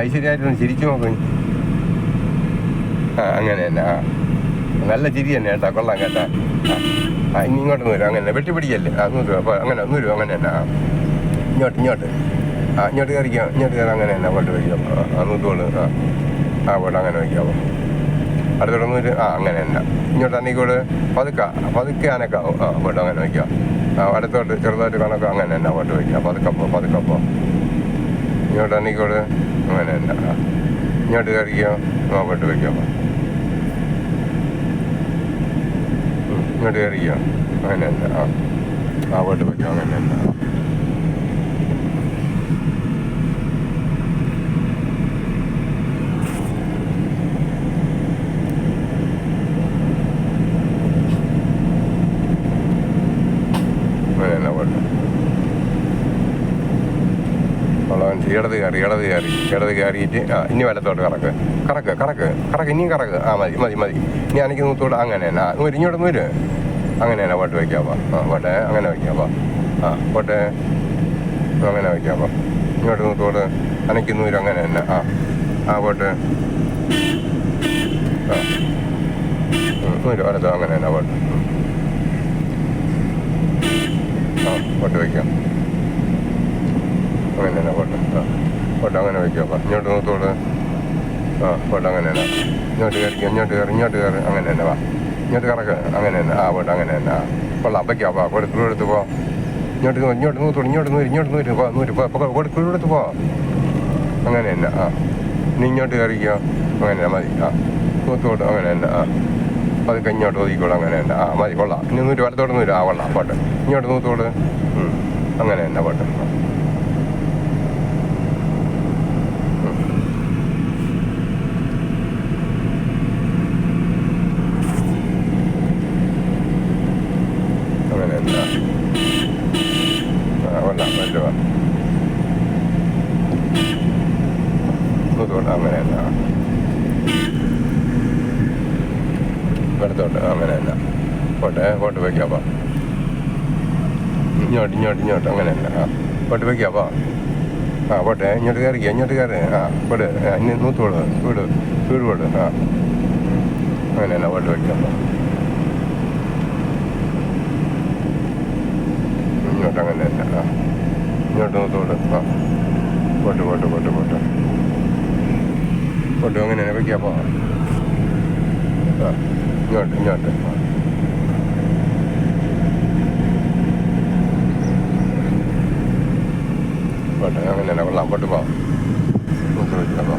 ഐശ്വര്യമായിട്ടൊന്ന് ചിരിച്ചു നോക്കും. അങ്ങനെ തന്നെ. നല്ല ചിരി തന്നെ കേട്ടാ, കൊള്ളാം കേട്ടാ. ഇനി ഇങ്ങോട്ടൊന്ന് വരും. അങ്ങനെ വെട്ടിപ്പിടിക്കല്ലേ. 100 രൂപ. അപ്പോൾ അങ്ങനെ 100 രൂപ. അങ്ങനെ തന്നെ. ഇങ്ങോട്ട് ഇങ്ങോട്ട് കയറിക്കാം. ഇങ്ങോട്ട് കയറാം. അങ്ങനെ തന്നെ പോട്ട് വയ്ക്കാം. 100 പോട്ടെ അങ്ങനെ വയ്ക്കാമോ. അടുത്തോട്ട് 100. അങ്ങനെ തന്നെ. ഇങ്ങോട്ട് അന്നീക്കോട് പതുക്കെ അനക്കാവും. പോട്ട് അങ്ങനെ വയ്ക്കാം. അടുത്തോട്ട് ചെറുതായിട്ട് കണക്കാം. അങ്ങനെ തന്നെ പോട്ട് വയ്ക്കാം. പതുക്കപ്പോൾ ഇങ്ങോട്ട് അന്നീക്കോട്. അങ്ങനെ തന്നെ. ഇങ്ങോട്ട് കയറിക്കോ. പോട്ട് വയ്ക്കാം. ഇങ്ങോട്ട് കയറിക്കോ. അങ്ങനെ തന്നെ. പോട്ട് വയ്ക്കാം. അങ്ങനെ തന്നെ. ഇടത് കയറിയിട്ട് ഇനി വലത്തോട്ട് കറക്ക് ഇനിയും കറക്ക്. മതി ഇനി എനിക്ക് നൂത്തോട്. അങ്ങനെ തന്നെ. ഇങ്ങോട്ട് 100. അങ്ങനെ തന്നെ പോട്ട് വയ്ക്കാമോ. പോട്ടെ അങ്ങനെ വയ്ക്കാമോ. പോട്ടെ അങ്ങനെ വയ്ക്കാമോ. ഇങ്ങോട്ട് നൂത്തോട് അനക്ക് 100. അങ്ങനെ തന്നെ. പോട്ടെ 100 വലത്തോ. അങ്ങനെ തന്നെ പോട്ടെ. പോട്ട് വയ്ക്കാം. അങ്ങനെ തന്നെ പോട്ടെ. പോട്ടെ അങ്ങനെ വയ്ക്കാം. ഇങ്ങോട്ട് നൂത്തോട്. പോട്ടെ അങ്ങനെ തന്നെ. ഇങ്ങോട്ട് കയറി. അങ്ങനെ തന്നെ. ഇങ്ങോട്ട് കറക്ക്. അങ്ങനെ തന്നെ. പോട്ടെ അങ്ങനെ തന്നെ. കൊള്ളാം. വയ്ക്കാം. കൊടുത്ത് പോ. ഇങ്ങോട്ട് നൂത്തോട്. ഇങ്ങോട്ട് 100 കൊടുത്ത് പോ. അങ്ങനെ തന്നെ. ഇനി ഇങ്ങോട്ട് കയറിക്കോ. അങ്ങനെ മതി. നൂത്തോട്. അങ്ങനെ തന്നെ. പതുക്കെ ഇങ്ങോട്ട് ഒതുക്കിക്കോളൂ. അങ്ങനെ തന്നെ. മതി. കൊള്ളാം. ഇനി 100 വലത്തോട്ട് 100. കൊള്ളാം. പോട്ടെ ഇങ്ങോട്ട് നൂത്തോട്. അങ്ങനെ തന്നെ. പോട്ടെ. അങ്ങനെ എന്താ കൊള്ളാം. പറ്റുക നൂത്തോട്ട്. അങ്ങനെ തന്നെ. വലത്തോട്ട്. അങ്ങനെ തന്നെ. പോട്ട് വയ്ക്കാപ്പാ. ഇങ്ങോട്ട്. അങ്ങനെ തന്നെ. പോട്ട് വയ്ക്കാപ്പാ. പോട്ടെ ഇങ്ങോട്ട് കയറി. പോട്. ഇനി നൂത്തോട്. വീട് പോട്. അങ്ങനെ തന്നെ. പോട്ട് വയ്ക്കാപ്പാ. ഇങ്ങോട്ട്. അങ്ങനെ തന്നെ. ഇങ്ങോട്ട് നൂത്തോട്. പോട്ട്. പോട്ട് അങ്ങനെ തന്നെ വയ്ക്കാപ്പാ. ഇങ്ങോട്ട്. പോട്ടെ അങ്ങനെ തന്നെ. കൊള്ളാം. പോട്ട് പോ. നൂത്തോട് വയ്ക്കാപ്പാ.